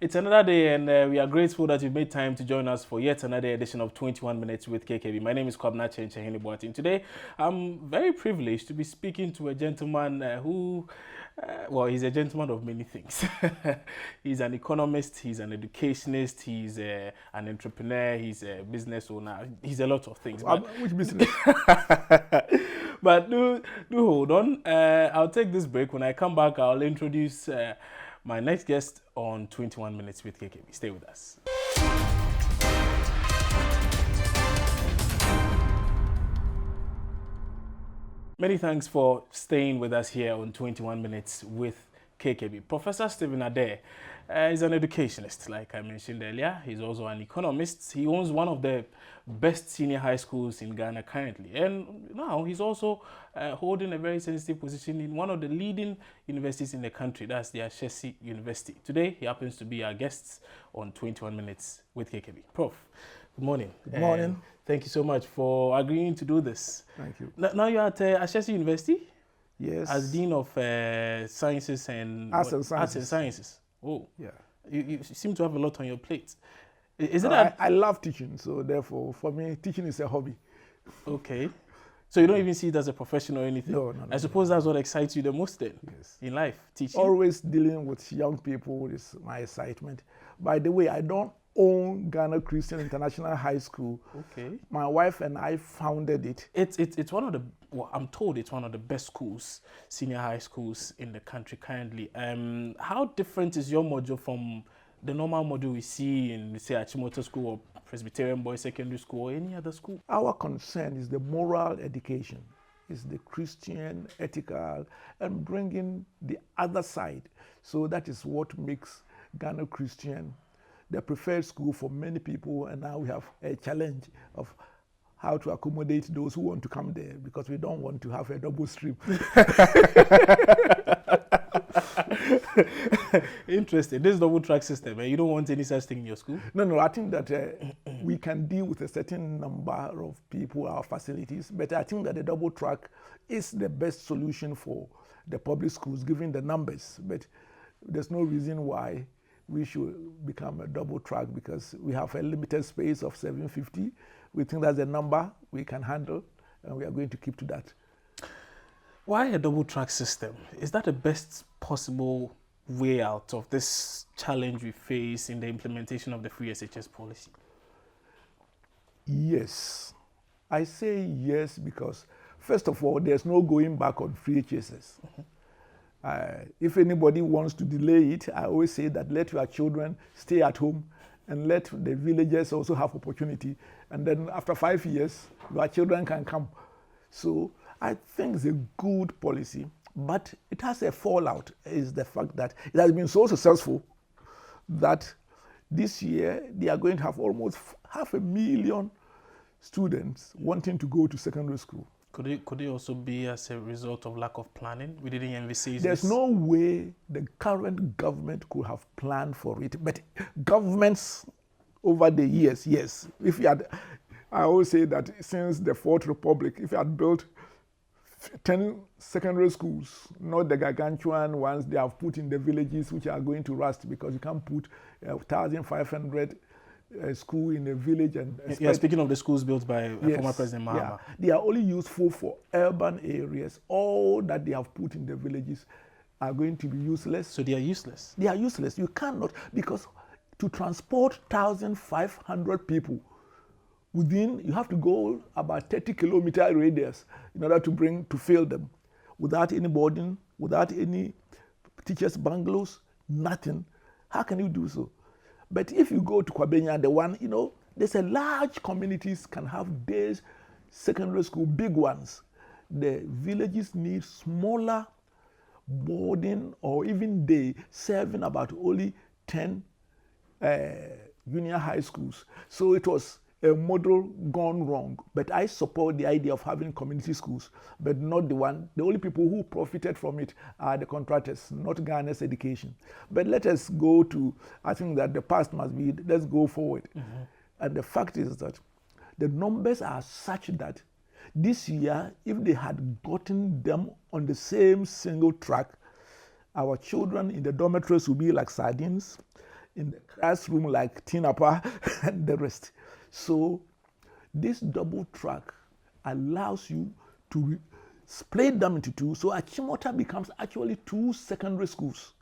It's another day, and we are grateful that you've made time to join us for yet another edition of 21 Minutes with KKB. My name is Kwabna Chenchehini Boatin. Today, I'm very privileged to be speaking to a gentleman well, he's a gentleman of many things. He's an economist, he's an educationist, he's an entrepreneur, he's a business owner, he's a lot of things. Which business? But do hold on. I'll take this break. When I come back, I'll introduce my next guest on 21 Minutes with KKB. Stay with us. Many thanks for staying with us here on 21 Minutes with KKB. Professor Stephen Adei is an educationist, like I mentioned earlier. He's also an economist. He owns one of the best senior high schools in Ghana currently. And now he's also holding a very sensitive position in one of the leading universities in the country. That's the Ashesi University. Today, he happens to be our guest on 21 Minutes with KKB. Prof, good morning. Good morning. Thank you so much for agreeing to do this. Thank you. Now you're at Ashesi University? Yes. As Dean of Sciences and Arts and Arts and Sciences. Oh, yeah. You seem to have a lot on your plate. Is it I love teaching, so therefore, for me, teaching is a hobby. Okay. So you don't even see it as a profession or anything? No. I suppose that's what excites you the most then? Yes. In life, teaching? Always dealing with young people is my excitement. By the way, I don't own Ghana Christian International High School. Okay. My wife and I founded it. It's one of the, well, I'm told it's one of the best schools, senior high schools in the country currently. How different is your module from the normal module we see in, say, Achimoto School or Presbyterian Boys Secondary School or any other school? Our concern is the moral education, is the Christian, ethical, and bringing the other side. So that is what makes Ghana Christian the preferred school for many people, and now we have a challenge of how to accommodate those who want to come there, because we don't want to have a double stream. Interesting. This double track system, you don't want any such thing in your school? No, I think that we can deal with a certain number of people, our facilities, but I think that the double track is the best solution for the public schools, given the numbers. But there's no reason why we should become a double track, because we have a limited space of 750. We think that's a number we can handle, and we are going to keep to that. Why a double track system? Is that the best possible way out of this challenge we face in the implementation of the free SHS policy? Yes. I say yes because, first of all, there's no going back on free HSS. If anybody wants to delay it, I always say that let your children stay at home and let the villagers also have opportunity. And then after 5 years, your children can come. So I think it's a good policy, but it has a fallout, is the fact that it has been so successful that this year they are going to have almost 500,000 students wanting to go to secondary school. Could it also be as a result of lack of planning? We didn't envisage There's this. no way the current government could have planned for it. But governments over the years, yes. If you had, I always say that since the Fourth Republic, if you had built 10 secondary schools, not the gargantuan ones they have put in the villages, which are going to rust because you can't put 1,500 school in a village. And speaking of the schools built by former President Mahama. Yeah. They are only useful for urban areas. All that they have put in the villages are going to be useless. So they are useless? They are useless. You cannot, because to transport 1,500 people within, you have to go about 30-kilometer radius in order to fill them, without any boarding, without any teachers' bungalows, nothing. How can you do so? But if you go to Kwabenya, the one, there's a large communities can have days secondary school, big ones. The villages need smaller boarding or even day, serving about only 10 junior high schools. So it was a model gone wrong. But I support the idea of having community schools, but not the one. The only people who profited from it are the contractors, not Ghana's education. But let us go to, I think that the past must be, let's go forward. Mm-hmm. And the fact is that the numbers are such that this year, if they had gotten them on the same single track, our children in the dormitories will be like sardines. in the classroom like Tinapa and the rest. So this double track allows you to split them into two. So Achimota becomes actually 2 secondary schools,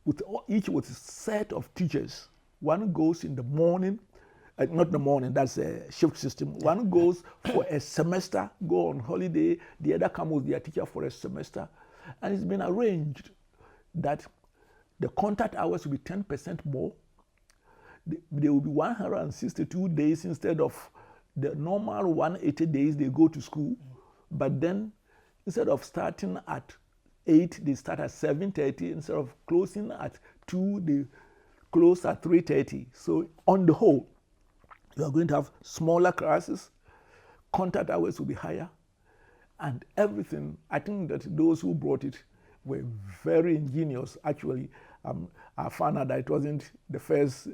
with each with a set of teachers. One goes in the morning, not the morning, that's a shift system. One goes for a semester, go on holiday. The other comes with their teacher for a semester. And it's been arranged that the contact hours will be 10% more. There will be 162 days instead of the normal 180 days they go to school. But then instead of starting at 8, they start at 7:30. Instead of closing at 2, they close at 3:30. So on the whole, you are going to have smaller classes, contact hours will be higher, and everything. I think that those who brought it were very ingenious. Actually, I found out that it wasn't the first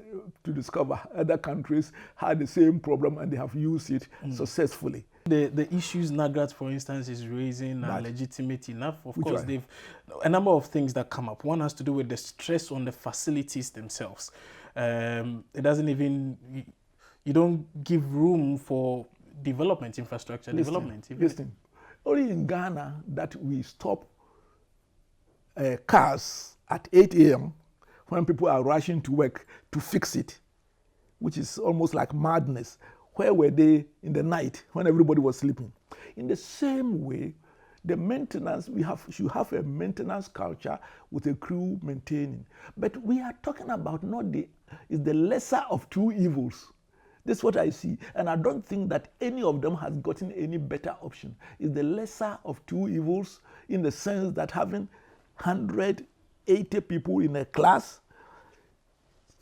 to discover. Other countries had the same problem and they have used it successfully. The issues NAGRAT, for instance, is raising are legitimate enough. Of course, they've a number of things that come up. One has to do with the stress on the facilities themselves. It doesn't even, you don't give room for development, infrastructure development. Listen, only in Ghana that we stop cars at 8 a.m. when people are rushing to work to fix it, which is almost like madness. Where were they in the night when everybody was sleeping? In the same way, the maintenance, should have a maintenance culture with a crew maintaining. But we are talking about is the lesser of two evils. That's what I see. And I don't think that any of them has gotten any better option. It's the lesser of two evils in the sense that having 180 people in a class,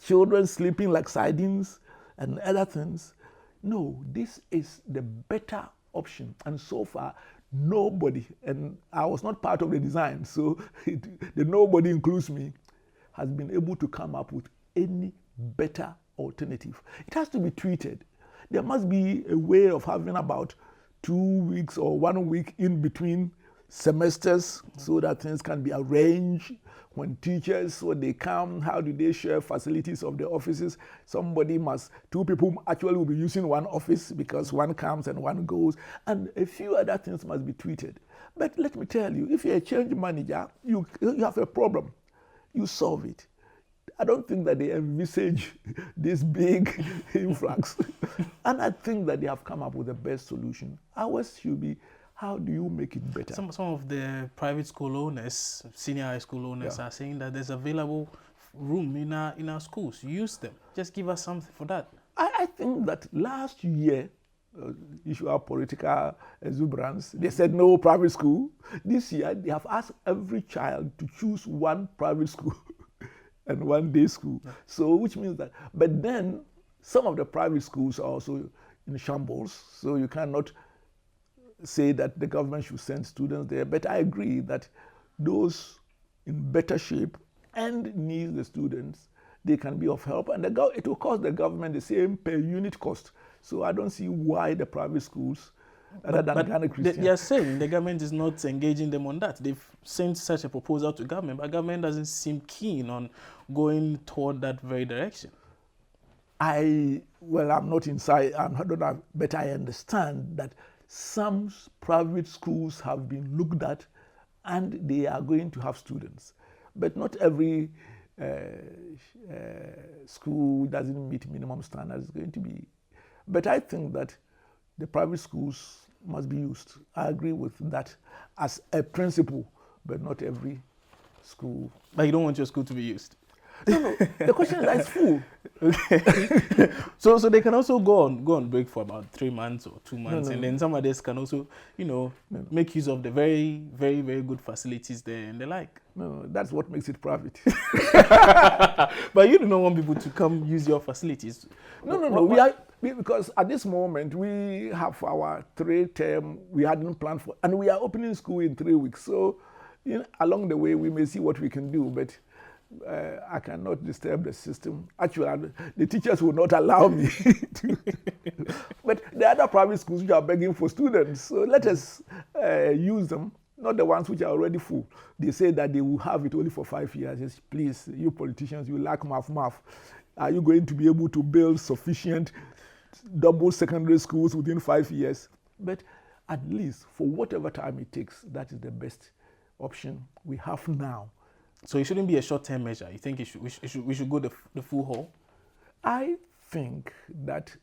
children sleeping like sardines and other things. No, this is the better option. And so far, nobody, and I was not part of the design, so the nobody includes me, has been able to come up with any better alternative. It has to be treated. There must be a way of having about 2 weeks or 1 week in between semesters so that things can be arranged. When teachers, when they come, how do they share facilities of the offices? Two people actually will be using one office because one comes and one goes, and a few other things must be treated. But let me tell you, if you're a change manager, you have a problem, you solve it. I don't think that they envisage this big influx. And I think that they have come up with the best solution. Ours should be, how do you make it better? Some of the private school owners, senior high school owners are saying that there's available room in our schools. Use them. Just give us something for that. I think that last year, issue of political exuberance, they said no private school. This year, they have asked every child to choose one private school and one day school. So, which means that, but then some of the private schools are also in shambles, so you cannot say that the government should send students there. But I agree that those in better shape and need the students, they can be of help, and it will cost the government the same per unit cost. So I don't see why the private schools, other than Ghana Christian. They are saying the government is not engaging them on that. They've sent such a proposal to government, but government doesn't seem keen on going toward that very direction. I'm not inside, but I understand that some private schools have been looked at and they are going to have students. But not every school doesn't meet minimum standards is going to be. But I think that the private schools must be used. I agree with that as a principle, but not every school. But you don't want your school to be used? No. The question is that it's full. Okay. So they can also go on break for about 3 months or 2 months, and then some others can also, make use of the very, very, very good facilities there and the like. No, that's what makes it private. But you do not want people to come use your facilities. No. Because at this moment we have our 3-term we hadn't planned for, and we are opening school in 3 weeks. So along the way we may see what we can do, but I cannot disturb the system. Actually, the teachers will not allow me to. But the other private schools which are begging for students, so let us use them not the ones which are already full. They say that they will have it only for 5 years. Yes, please, you politicians, you lack math. Are you going to be able to build sufficient double secondary schools within 5 years? But at least for whatever time it takes, that is the best option we have now. So it shouldn't be a short-term measure. You think we should go the full haul? I think that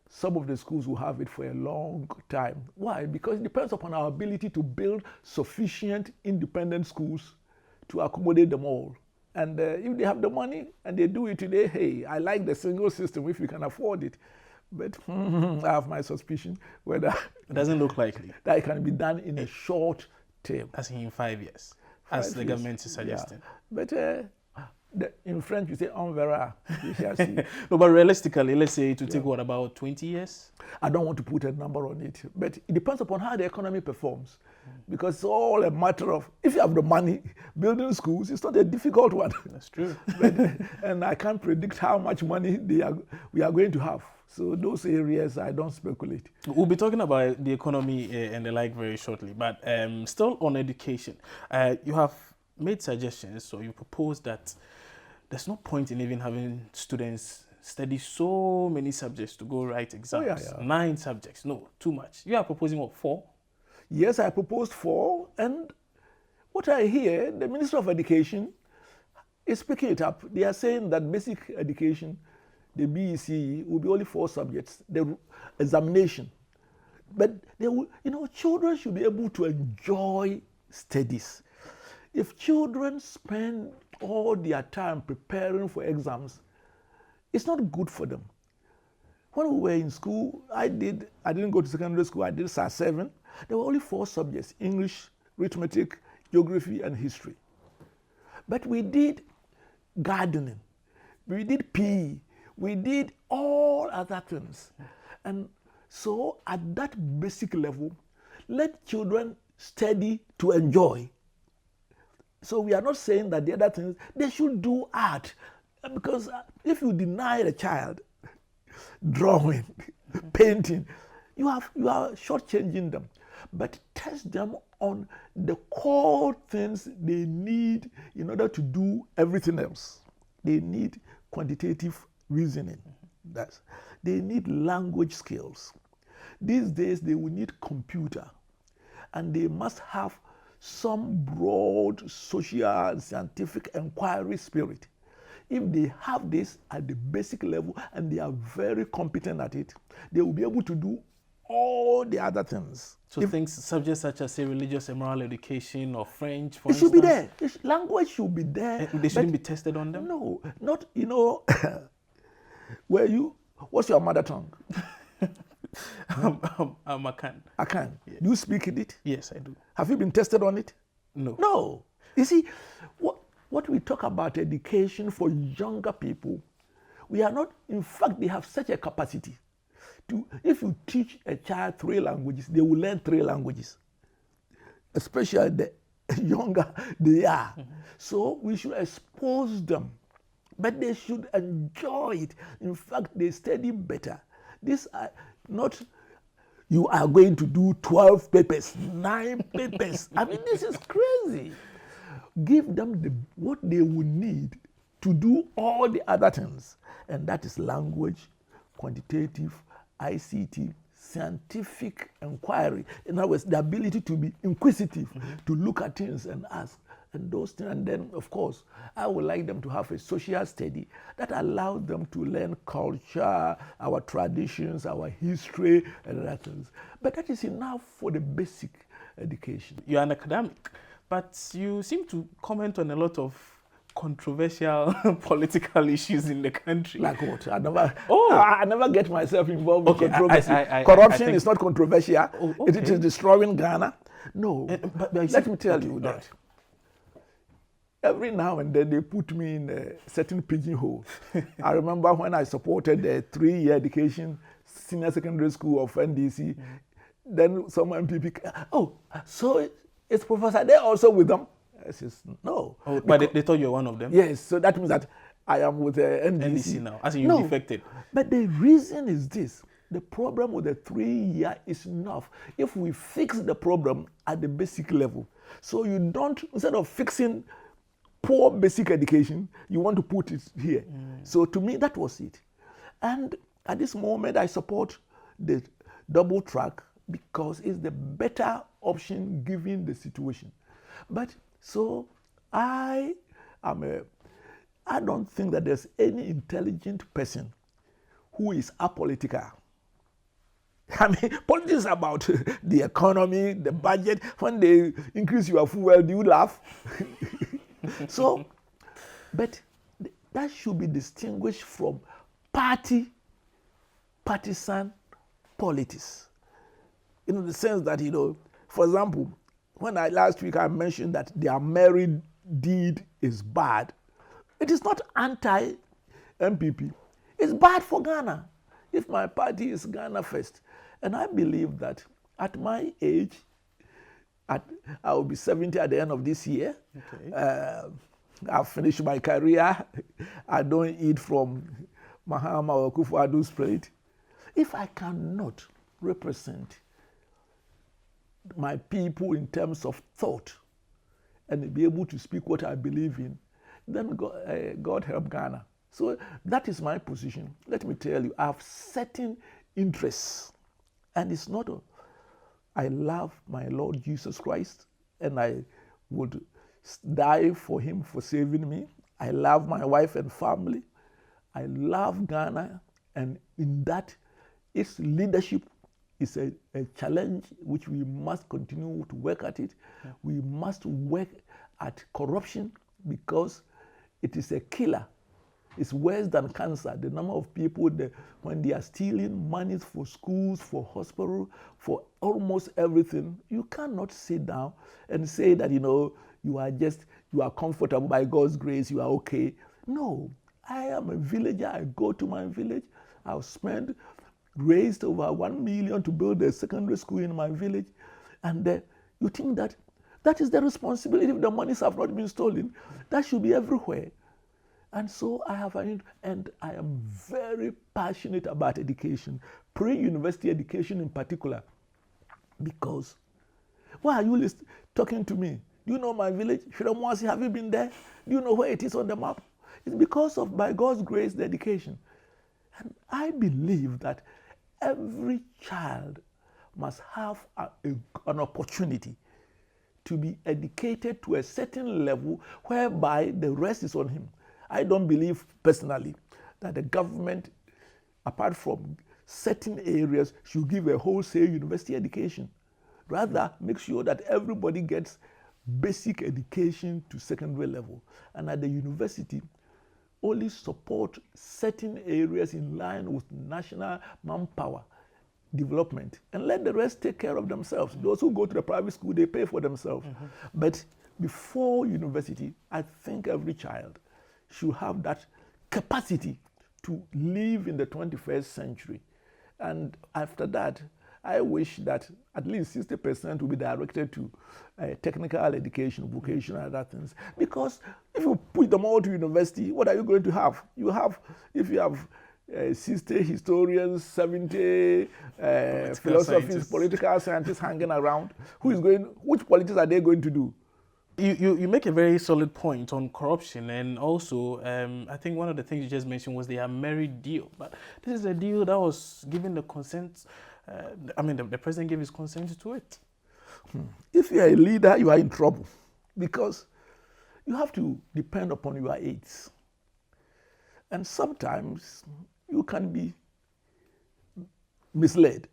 some of the schools will have it for a long time. Why? Because it depends upon our ability to build sufficient independent schools to accommodate them all. And if they have the money and they do it today, hey, I like the single system if we can afford it. But I have my suspicion whether it doesn't look likely that it can be done in a short term. As in 5 years, as the government is suggesting. Yeah. But in French, you say on verra. We shall see. No, but realistically, let's say it will take what, about 20 years? I don't want to put a number on it, but it depends upon how the economy performs. Because it's all a matter of, if you have the money, building schools, it's not a difficult one. That's true. And I can't predict how much money we are going to have. So those areas, I don't speculate. We'll be talking about the economy and the like very shortly, but still on education. You have made suggestions, so you proposed that there's no point in even having students study so many subjects to go write exams. 9 subjects, no, too much. You are proposing what, 4? Yes, I proposed 4, and what I hear, the Minister of Education is picking it up. They are saying that basic education, the BEC, will be only 4 subjects, the examination. But they will, children should be able to enjoy studies. If children spend all their time preparing for exams, it's not good for them. When we were in school, I didn't go to secondary school, I did SAR 7. There were only 4 subjects: English, arithmetic, geography, and history. But we did gardening, we did PE, we did all other things. And so at that basic level, let children study to enjoy. So we are not saying that the other things, they should do art. Because if you deny a child drawing, painting, you are shortchanging them. But test them on the core things they need in order to do everything else. They need quantitative reasoning. They need language skills. These days they will need computer, and they must have some broad social and scientific inquiry spirit. If they have this at the basic level and they are very competent at it, they will be able to do all the other things. So subjects such as, say, religious and moral education or French, for instance? It should be there. Language should be there. They shouldn't be tested on them? No, not, what's your mother tongue? I'm Akan. Akan. Yes. Do you speak in it? Yes, I do. Have you been tested on it? No. No. You see, what we talk about education for younger people, we are not, in fact, they have such a capacity. If you teach a child 3 languages, they will learn 3 languages, especially the younger they are. Mm-hmm. So we should expose them, but they should enjoy it. In fact, they study better. These are not, you are going to do 12 papers, 9 papers. I mean, this is crazy. Give them what they will need to do all the other things, and that is language, quantitative, ICT, scientific inquiry. In other words, the ability to be inquisitive, to look at things and ask, and those things. And then, of course, I would like them to have a social study that allows them to learn culture, our traditions, our history, and other things. But that is enough for the basic education. You're an academic, but you seem to comment on a lot of controversial political issues in the country. Like what? I never get myself involved with controversy. Corruption is not controversial. Oh, okay. It is destroying Ghana. No. But let me tell you that. Every now and then they put me in a certain pigeonhole. I remember when I supported the 3-year education senior secondary school of NDC, then some MPP, so is Professor Adei also with them? I says, no. Oh, but they thought you were one of them? Yes, so that means that I am with the NDC now, as in you defected. But the reason is this. the problem with the 3-year is enough if we fix the problem at the basic level. So you don't, instead of fixing poor basic education, you want to put it here. So to me, that was it. And at this moment, I support the double track because it's the better option given the situation. But so I don't think that there's any intelligent person who is apolitical. I mean, politics is about the economy, the budget. When they increase your fuel, do you laugh? So, but that should be distinguished from partisan politics. In the sense that, for example, when last week I mentioned that their married deed is bad, it is not anti-MPP. It's bad for Ghana. If my party is Ghana first. And I believe that at my age, I will be 70 at the end of this year. Okay. I've finished my career. I don't eat from Mahama or Kufuor's plate. If I cannot represent my people in terms of thought and be able to speak what I believe in, then God help Ghana. So that is my position. Let me tell you, I have certain interests. And it's not I love my Lord Jesus Christ and I would die for him for saving me. I love my wife and family. I love Ghana, and in that, its leadership is a challenge which we must continue to work at it. Yeah. We must work at corruption because it is a killer. It's worse than cancer. The number of people, when they are stealing money for schools, for hospitals, for almost everything, you cannot sit down and say that, you are comfortable by God's grace, you are okay. No, I am a villager. I go to my village. I'll raised over 1 million to build a secondary school in my village. And you think that is the responsibility if the monies have not been stolen. That should be everywhere. And so I am very passionate about education, pre-university education in particular, because why are you talking to me? Do you know my village? Shiramwasi, have you been there? Do you know where it is on the map? It's because of, by God's grace, the education. And I believe that every child must have an opportunity to be educated to a certain level whereby the rest is on him. I don't believe personally that the government, apart from certain areas, should give a wholesale university education. Rather, make sure that everybody gets basic education to secondary level. And at the university, only support certain areas in line with national manpower development and let the rest take care of themselves. Mm-hmm. Those who go to the private school, they pay for themselves. Mm-hmm. But before university, I think every child should have that capacity to live in the 21st century. And after that, I wish that at least 60% will be directed to technical education, vocational, and other things. Because if you put them all to university, what are you going to have? If you have 60 historians, 70 philosophers, political scientists hanging around, which politics are they going to do? You make a very solid point on corruption, and also I think one of the things you just mentioned was the married deal. But this is a deal that was given the consent. The president gave his consent to it. If you are a leader, you are in trouble because you have to depend upon your aides. And sometimes you can be misled.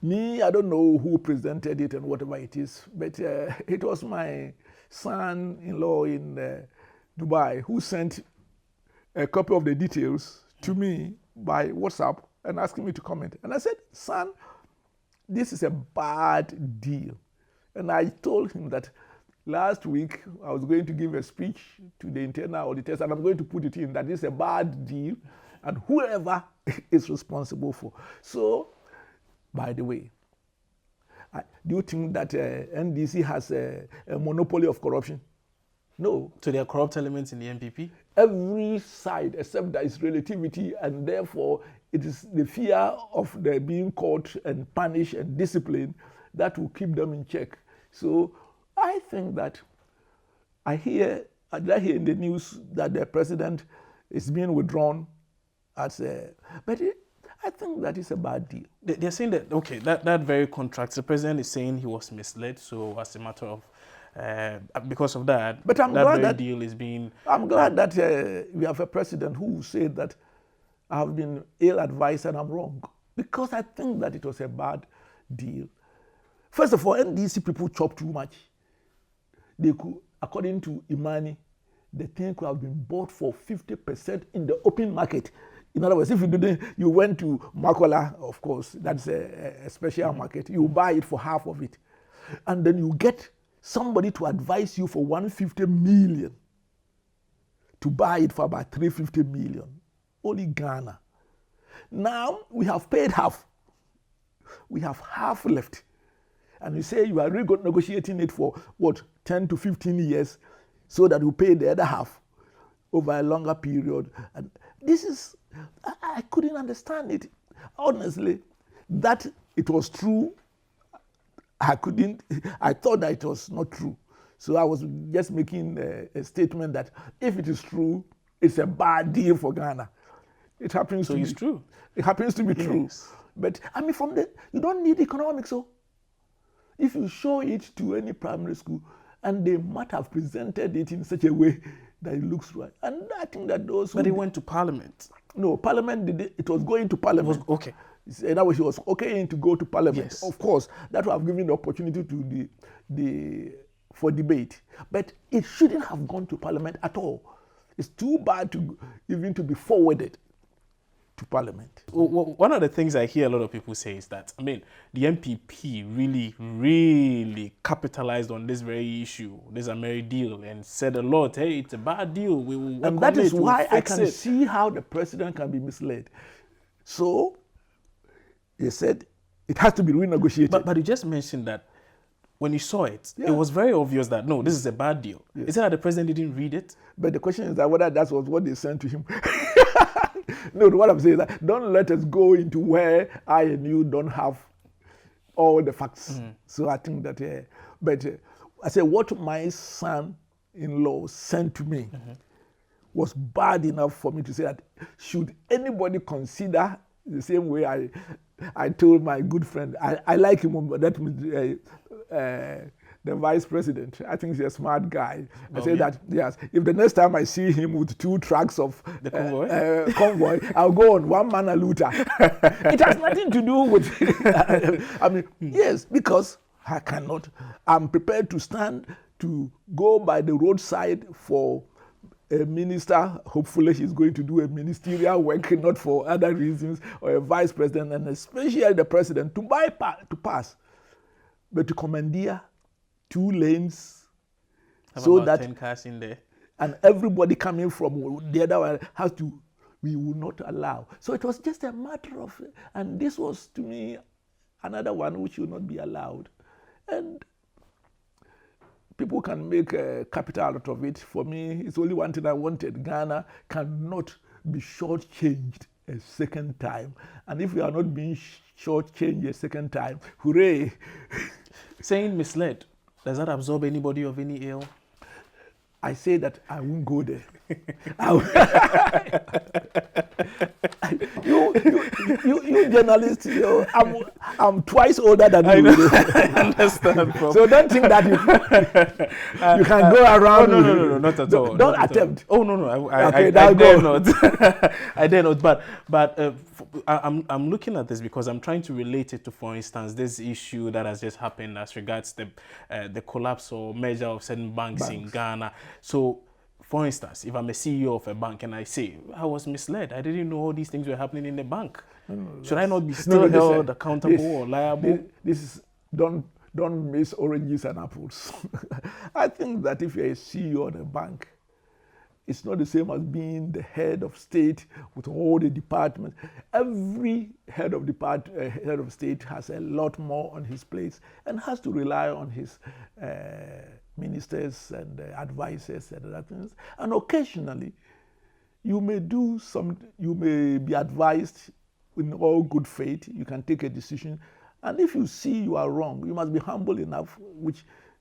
Me, I don't know who presented it and whatever it is, but it was my son-in-law in Dubai who sent a copy of the details to me by WhatsApp and asking me to comment. And I said, son, this is a bad deal. And I told him that last week I was going to give a speech to the internal auditors and I'm going to put it in that this is a bad deal and whoever is responsible for. So, by the way, do you think that NDC has a monopoly of corruption? No. So there are corrupt elements in the NPP? Every side, except there is relativity, and therefore it is the fear of their being caught and punished and disciplined that will keep them in check. So I think that I hear in the news that the president is being withdrawn as a, but I think that is a bad deal. They're saying that, okay, that very contracts. The president is saying he was misled, so as a matter of, because of that, but I'm glad that deal is being... I'm glad that we have a president who said that I have been ill-advised and I'm wrong, because I think that it was a bad deal. First of all, NDC people chop too much. They could, according to Imani, the thing could have been bought for 50% in the open market. In other words, if you went to Makola, of course, that's a special market, you buy it for half of it. And then you get somebody to advise you for 150 million to buy it for about 350 million. Only Ghana. Now we have paid half. We have half left. And you say you are really negotiating it for what, 10 to 15 years so that you pay the other half over a longer period. And this is, I couldn't understand it. Honestly, that it was true, I thought that it was not true. So I was just making a statement that if it is true, it's a bad deal for Ghana. It happens to be true. It happens to be true. But I mean, you don't need economics, so if you show it to any primary school, and they might have presented it in such a way that it looks right. And I think that those... But it went to Parliament. No, Parliament, it was going to Parliament. Okay. In other words, it was okay to go to Parliament. Yes. Of course, that would have given the opportunity to for debate. But it shouldn't have gone to Parliament at all. It's too bad even to be forwarded to Parliament. Well, one of the things I hear a lot of people say is that, I mean, the MPP really capitalized on this very issue, this Ameri deal, and said a lot, hey, it's a bad deal. We will work and that on is it, why we'll I can see how the president can be misled. So, he said it has to be renegotiated. But you just mentioned that when you saw it, it was very obvious that, no, this is a bad deal. Yes. Is it that the president didn't read it? But the question is that whether that was what they sent to him. No, what I'm saying is that don't let us go into where I and you don't have all the facts. So I think that, I say what my son-in-law sent to me was bad enough for me to say that should anybody consider the same way I told my good friend, I like him, but that means the vice president. I think he's a smart guy. I say that, yes, if the next time I see him with 2 trucks of the convoy, I'll go on one man a looter. It has nothing to do with, I mean, yes, because I'm prepared to stand to go by the roadside for a minister. Hopefully he's going to do a ministerial work, not for other reasons, or a vice president, and especially the president, to pass, but to commandeer 2 lanes so that 10 cars in there, and everybody coming from the other one has to, we will not allow. So it was just a matter of, and this was to me another one which will not be allowed. And people can make capital out of it. For me, it's only one thing I wanted. Ghana cannot be shortchanged a second time. And if we are not being shortchanged a second time, hooray. Saying misled, does that absorb anybody of any ill? I say that I won't go there. You journalists, I'm twice older than you. I understand, Prof. So don't think that you can go around. No, not at all. Don't attempt. Oh no, I dare not. I dare not. But I'm looking at this because I'm trying to relate it to, for instance, this issue that has just happened as regards the collapse or merger of certain banks in Ghana. So, for instance, if I'm a CEO of a bank and I say, I was misled, I didn't know all these things were happening in the bank. Should I not be still held accountable or liable? This is, don't miss oranges and apples. I think that if you're a CEO of a bank, it's not the same as being the head of state with all the departments. Every head of state has a lot more on his plate and has to rely on his ministers and advisors and other things. And occasionally, you may be advised in all good faith. You can take a decision. And if you see you are wrong, you must be humble enough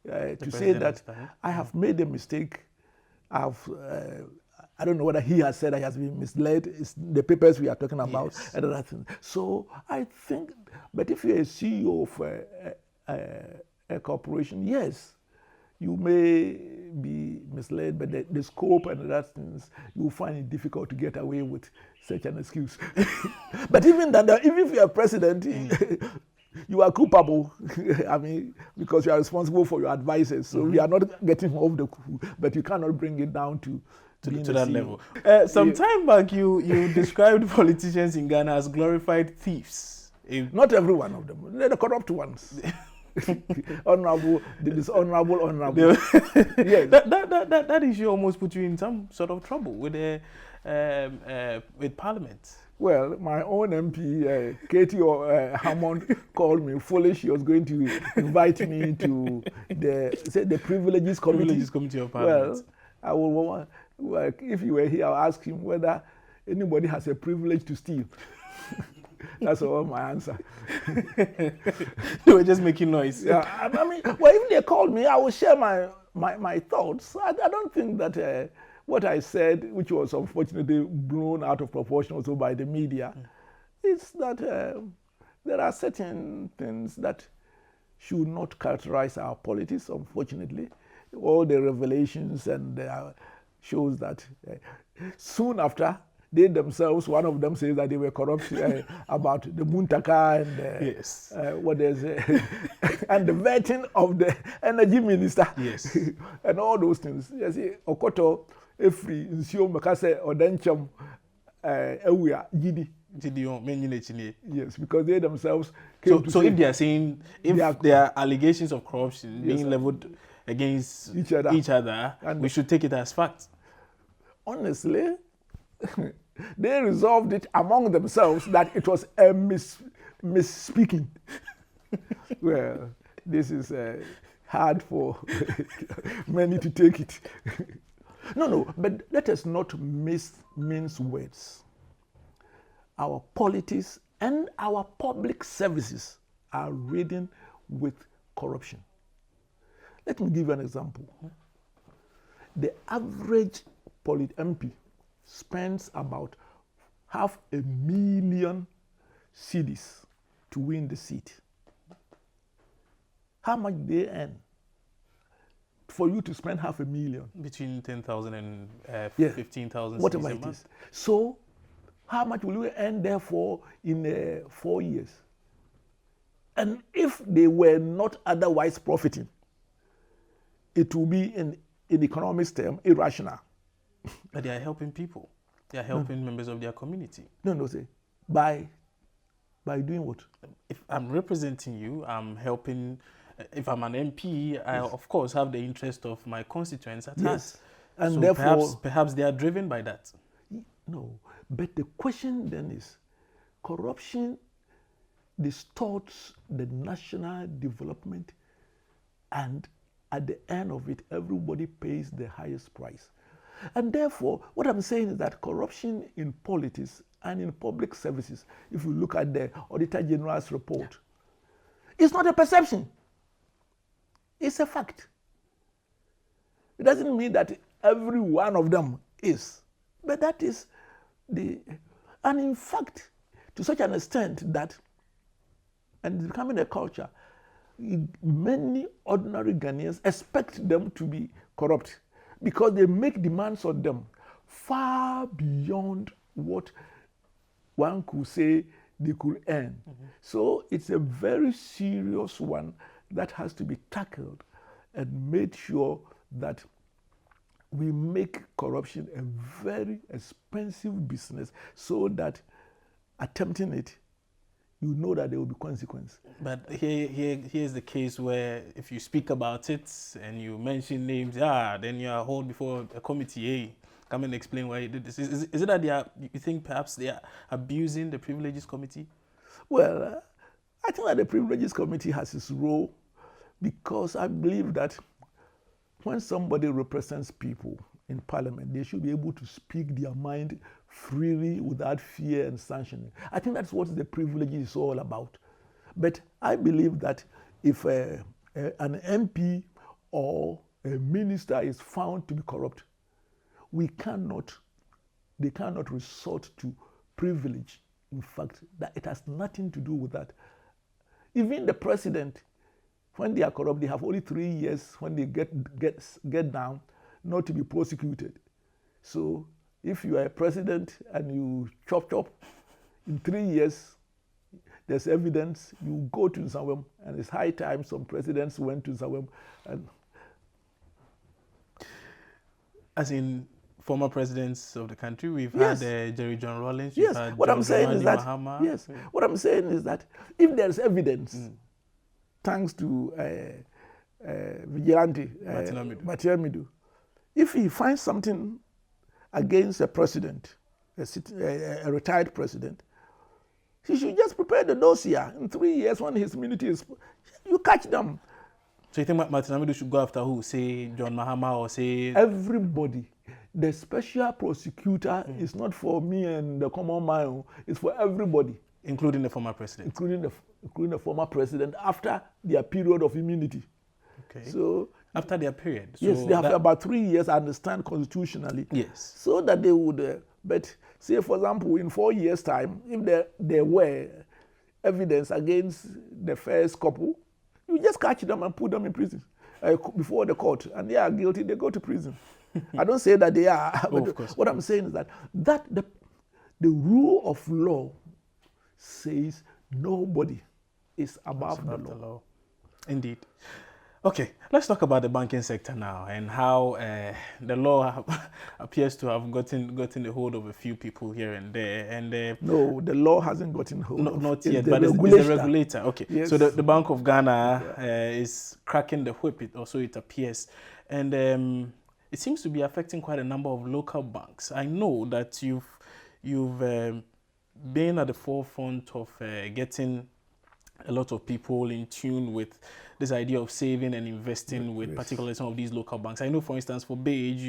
to say that I have made a mistake. I don't know whether he has said I has been misled. It's the papers we are talking about and other things. So I think, but if you're a CEO of a corporation, yes, you may be misled, but the scope and other things, you will find it difficult to get away with such an excuse. But even if you are president, you are culpable. I mean, because you are responsible for your advisors. So we are not getting off the coup, but you cannot bring it down to that level. Some time back, you described politicians in Ghana as glorified thieves. Not every one of them. They're the corrupt ones. Honorable, the dishonorable, honorable. Yes. That issue almost put you in some sort of trouble with Parliament. Well, my own MP, Katie Hammond, called me foolish. She was going to invite me to the Privileges Committee. Privileges Committee of Parliament. Well, if you were here, I'll ask him whether anybody has a privilege to steal. That's all my answer. They were just making noise. Yeah, I mean, well, if they called me, I will share my thoughts. I don't think that what I said, which was unfortunately blown out of proportion also by the media, is that there are certain things that should not characterize our politics, unfortunately. All the revelations and shows that soon after, they themselves, one of them says that they were corrupt about the Muntaka and what is and the vetting of the energy minister. Yes. And all those things. You see, Okoto, Efri, Nsio, Makase, Odencham, Ewia, Gidi. Yes, because they themselves came to so if they are saying, if there are allegations of corruption being leveled against each other, and we should take it as fact. Honestly, they resolved it among themselves that it was a misspeaking. Well, this is hard for many to take it. No, but let us not mince words. Our politics and our public services are ridden with corruption. Let me give you an example. The average MP spends about $500,000 cedis to win the seat. How much they earn for you to spend $500,000? Between 10,000 and 15,000. Whatever it is. So, how much will you earn therefore in 4 years? And if they were not otherwise profiting, it will be in economics term irrational. But they are helping people. They are helping members of their community. No, say by doing what? If I'm representing you, I'm helping. If I'm an MP, I of course have the interest of my constituents at heart. And so therefore, perhaps they are driven by that. No, but the question then is, corruption distorts the national development, and at the end of it, everybody pays the highest price. And therefore, what I'm saying is that corruption in politics and in public services, if you look at the Auditor General's report, it's not a perception. It's a fact. It doesn't mean that every one of them is, but that is and in fact, to such an extent that, and it's becoming a culture, many ordinary Ghanaians expect them to be corrupt because they make demands on them far beyond what one could say they could earn. So it's a very serious one that has to be tackled and made sure that we make corruption a very expensive business so that attempting it, you know that there will be consequence. But here's the case where if you speak about it and you mention names, then you are hauled before a committee. Hey, come and explain why you did this. Is it that you think perhaps they are abusing the Privileges Committee? Well, I think that the Privileges Committee has its role because I believe that when somebody represents people in parliament, they should be able to speak their mind freely without fear and sanctioning. I think that's what the privilege is all about. But I believe that if an MP or a minister is found to be corrupt, they cannot resort to privilege. In fact, that it has nothing to do with that. Even the president, when they are corrupt, they have only 3 years when they get down not to be prosecuted. So if you are a president and you chop, in 3 years, there's evidence, you go to Nsawam, and it's high time some presidents went to Nsawam. And as in former presidents of the country, we've yes. had Jerry John Rawlings. Yes, had what John I'm saying is that Mahama. yes, what I'm saying is that if there's evidence, thanks to Vigilante Matiamidu, if he finds something against a president, a retired president, he should just prepare the dossier. In 3 years, when his immunity is, you catch them. So you think Matiamidu should go after who? Say John Mahama or say everybody? The special prosecutor is not for me and the common man, it's for everybody. Including the former president? Including the former president after their period of immunity. Okay. So after their period? So yes, they have about 3 years, I understand, constitutionally. Yes. So that they would, but say for example, in 4 years' time, if there were evidence against the first couple, you just catch them and put them in prison before the court, and they are guilty, they go to prison. I don't say that they are, but what I'm saying is that the rule of law says nobody is above the law. Indeed. Okay, let's talk about the banking sector now and how the law appears to have gotten the hold of a few people here and there. And no, the law hasn't gotten hold. Not yet, but it's the regulator. Okay, yes. So the Bank of Ghana is cracking the whip, or so it appears, and it seems to be affecting quite a number of local banks. I know that you've been at the forefront of getting a lot of people in tune with this idea of saving and investing with particularly some of these local banks. I know, for instance, for Beige,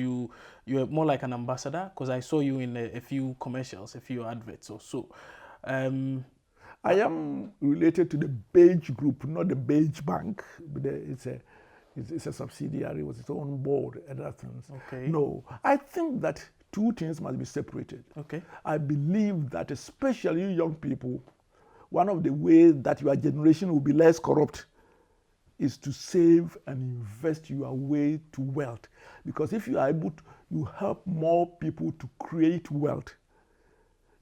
you're more like an ambassador, because I saw you in a few commercials, a few adverts or so. I am related to the Beige Group, not the Beige Bank, but it's a subsidiary with its own board and other things. Okay. No, I think that two things must be separated. Okay. I believe that especially you young people, one of the ways that your generation will be less corrupt is to save and invest your way to wealth. Because if you are able to, you help more people to create wealth,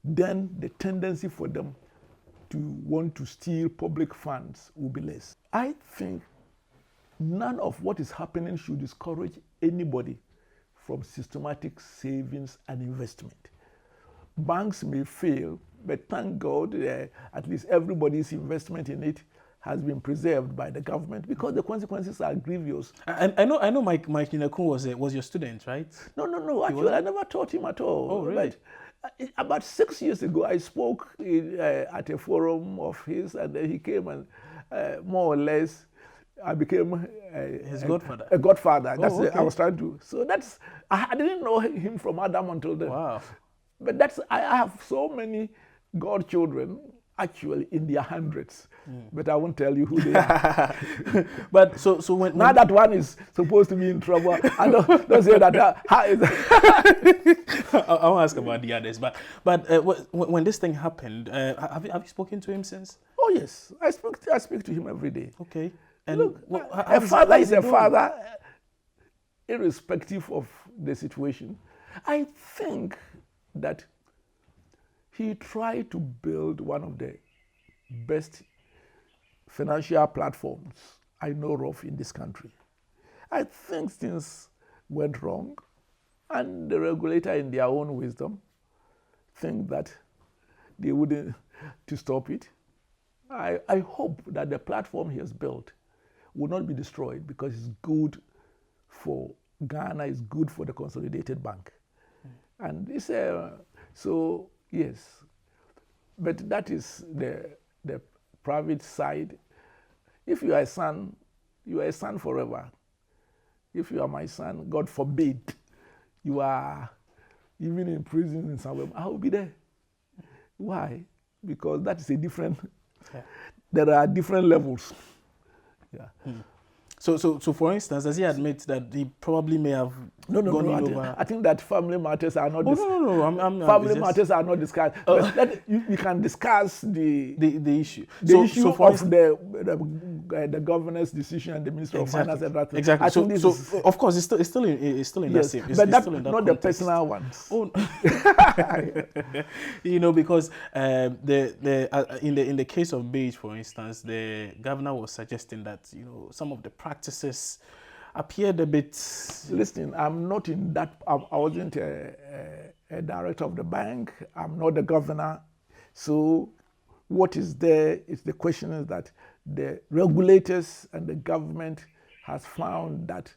then the tendency for them to want to steal public funds will be less. I think none of what is happening should discourage anybody from systematic savings and investment. Banks may fail, but thank God at least everybody's investment in it has been preserved by the government, because the consequences are grievous. I know Mike Ninakun was your student, right? No. Actually, I never taught him at all. Oh, really? But about 6 years ago, I spoke at a forum of his, and then he came and more or less I became his godfather. A godfather. That's okay. I was trying to. So I didn't know him from Adam until then. Wow. But I have so many godchildren actually in their hundreds, but I won't tell you who they are. But so when now that one is supposed to be in trouble, I don't say that. I won't ask about the others, but when this thing happened, have you spoken to him since? Oh yes, I speak to him every day. Okay. And look, a father is a father, irrespective of the situation. I think that he tried to build one of the best financial platforms I know of in this country. I think things went wrong, and the regulator, in their own wisdom, think that they wouldn't to stop it. I hope that the platform he has built will not be destroyed, because it's good for Ghana, it's good for the consolidated bank. And this, so yes, but that is the private side. If you are a son, you are a son forever. If you are my son, God forbid, you are even in prison in somewhere, I will be there. Why? Because that is a different, there are different levels. Yeah. So for instance, does he admit that he probably may have gone over? I think that family matters are not. Family matters are not discussed. You can discuss the issue. The issue of the governor's decision and the Minister of Finance and that. Exactly. So of course, it's still in that same. But that's not the personal ones. Oh, because in the case of Beige, for instance, the governor was suggesting that some of the practices appeared a bit. Listen, I'm not in that. I wasn't a director of the bank. I'm not the governor. So what is there is the question is that the regulators and the government has found that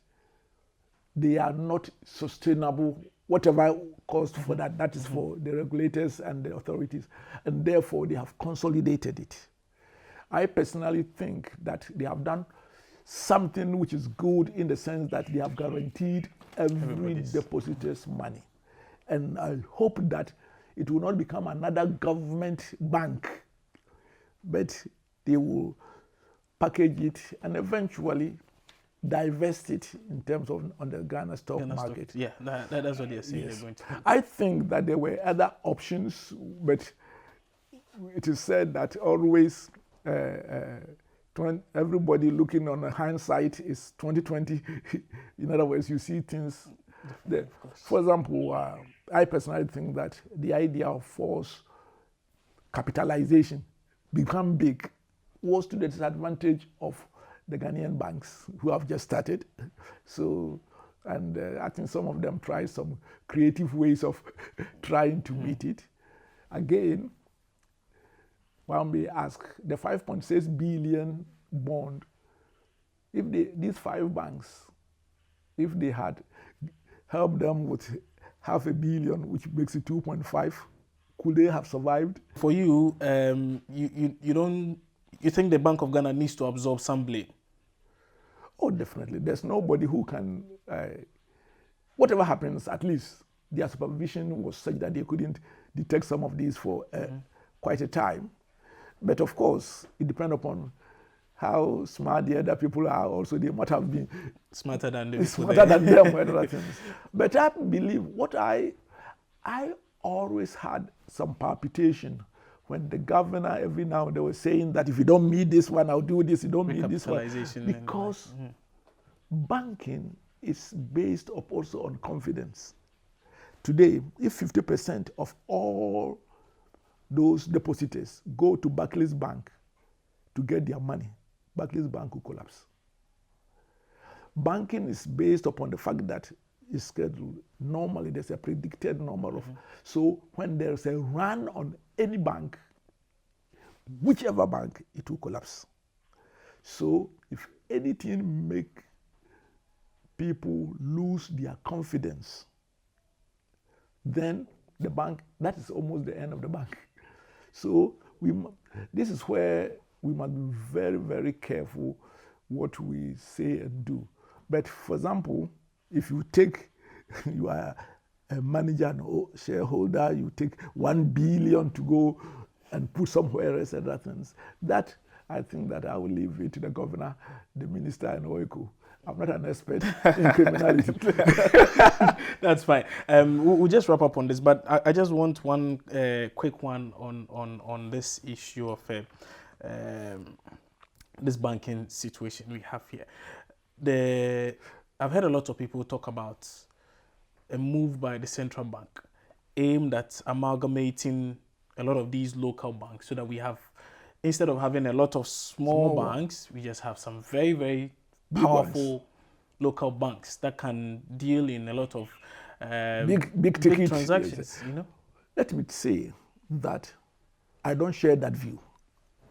they are not sustainable. Whatever cost for that is for the regulators and the authorities. And therefore, they have consolidated it. I personally think that they have done something which is good in the sense that they have guaranteed every depositor's money. And I hope that it will not become another government bank, but they will package it and eventually divest it in terms of on the Ghana stock market. Yeah, that's what they're saying. Yes. They're going to do. I think that there were other options, but it is said that always everybody looking on the hindsight is 2020. In other words, you see things there. For example, I personally think that the idea of forced capitalization become big was to the disadvantage of the Ghanaian banks who have just started. So, and I think some of them try some creative ways of trying to meet it. Again, one may ask, the 5.6 billion bond, if these 5 banks, if they had helped them with $500 million, which makes it 2.5, could they have survived? For you, you think the Bank of Ghana needs to absorb some blame? Oh, definitely. There's nobody who can, whatever happens, at least their supervision was such that they couldn't detect some of these for quite a time. But of course, it depends upon how smart the other people are. Also, they might have been smarter than them. Other things. But I believe what I always had some palpitation when the governor every now and then was saying that if you don't meet this one, I'll do this. You don't meet this one, because banking is based up also on confidence. Today, if 50% of all those depositors go to Barclays Bank to get their money, Barclays Bank will collapse. Banking is based upon the fact that it's scheduled. Normally, there's a predicted number of. So when there's a run on any bank, whichever bank, it will collapse. So if anything make people lose their confidence, then the bank, that is almost the end of the bank. So this is where we must be very, very careful what we say and do. But for example, if you take, you are a manager and shareholder, you take 1 billion to go and put somewhere else and other things, that I think that I will leave it to the governor, the minister, and OECO. I'm not an expert in criminality. That's fine. We'll just wrap up on this, but I just want one quick one on this issue of this banking situation we have here. I've heard a lot of people talk about a move by the central bank aimed at amalgamating a lot of these local banks so that we have, instead of having a lot of small banks, we just have some very, very powerful local banks that can deal in a lot of big transactions. Let me say that I don't share that view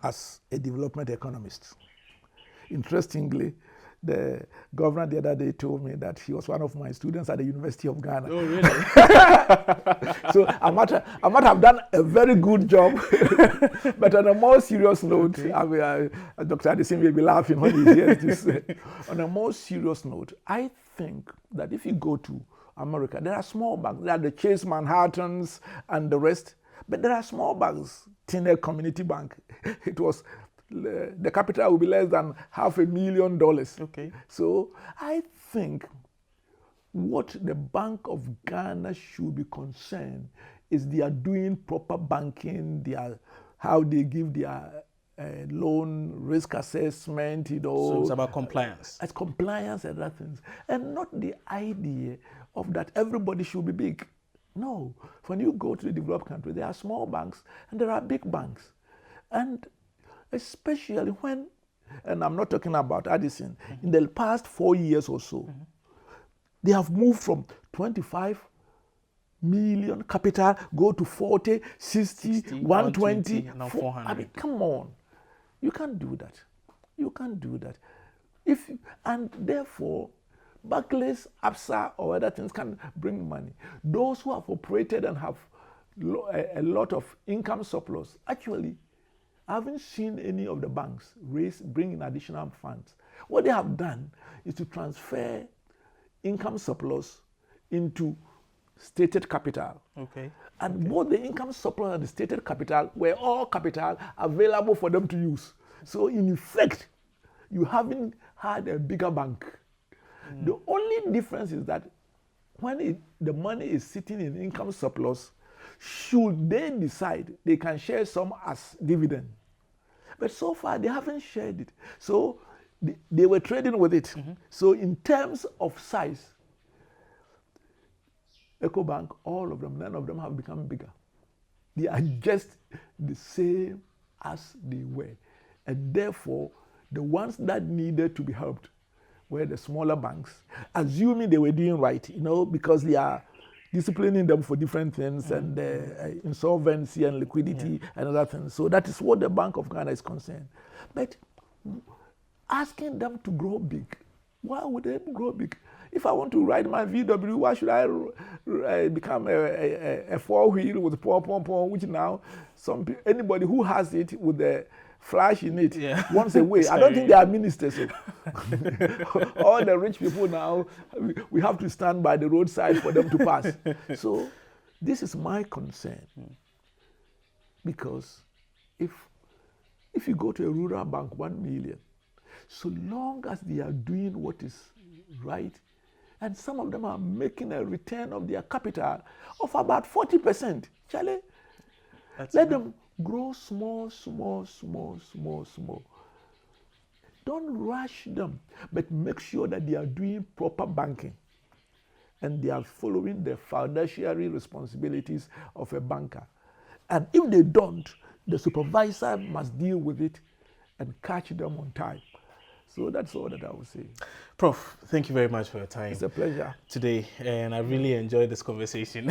as a development economist. Interestingly, the governor the other day told me that he was one of my students at the University of Ghana. Oh, really? So I might have done a very good job. But on a more serious note, Dr. Adei may be laughing when he hears this. On a more serious note, I think that if you go to America, there are small banks. There are the Chase Manhattans and the rest. But there are small banks. Tinner Community Bank. It was, the capital will be less than $500,000. Okay. So I think what the Bank of Ghana should be concerned is they are doing proper banking, how they give their loan risk assessment, So it's about compliance. It's compliance and other things. And not the idea of that everybody should be big. No. When you go to the developed country, there are small banks and there are big banks. And especially when, and I'm not talking about Addison, in the past 4 years or so, they have moved from 25 million capital, go to 40, 60, 120, now 400. I mean, come on. You can't do that. You can't do that. And therefore, Barclays, ABSA, or other things can bring money. Those who have operated and have a lot of income surplus, actually, I haven't seen any of the banks bring in additional funds. What they have done is to transfer income surplus into stated capital. Okay. And both the income surplus and the stated capital were all capital available for them to use. So in effect, you haven't had a bigger bank. The only difference is that when the money is sitting in income surplus, should they decide, they can share some as dividend. But so far, they haven't shared it. So they were trading with it. So in terms of size, EcoBank, all of them, none of them have become bigger. They are just the same as they were. And therefore, the ones that needed to be helped were the smaller banks, assuming they were doing right, because they are disciplining them for different things and insolvency and liquidity and other things. So that is what the Bank of Ghana is concerned. But asking them to grow big, why would they grow big? If I want to ride my VW, why should I become a four-wheel with pom-pom, which now anybody who has it with the flash in it once a way. I don't think they are ministers. So. All the rich people now, we have to stand by the roadside for them to pass. So this is my concern. Because if you go to a rural bank, 1 million, so long as they are doing what is right, and some of them are making a return of their capital of about 40%, Charlie, let them grow small. Don't rush them, but make sure that they are doing proper banking and they are following the fiduciary responsibilities of a banker. And if they don't, the supervisor must deal with it and catch them on time. So that's all that I would say. Prof, thank you very much for your time. It's a pleasure. Today, and I really enjoyed this conversation.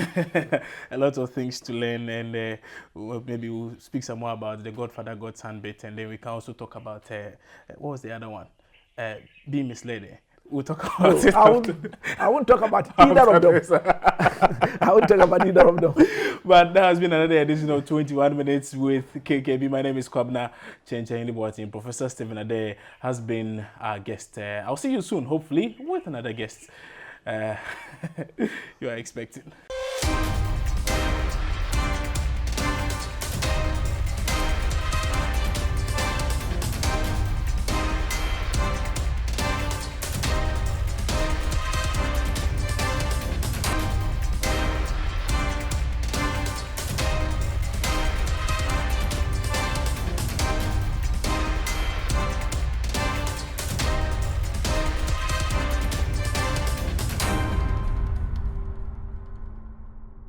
A lot of things to learn, and maybe we'll speak some more about the Godfather, Godson bit, and then we can also talk about, what was the other one? Being misled. We'll talk about it. I won't talk about either of them. I won't talk about either of them. But that has been another edition of 21 Minutes with KKB. My name is Kwabna Chenchen. Professor Stephen Adei has been our guest. I'll see you soon, hopefully, with another guest you are expecting.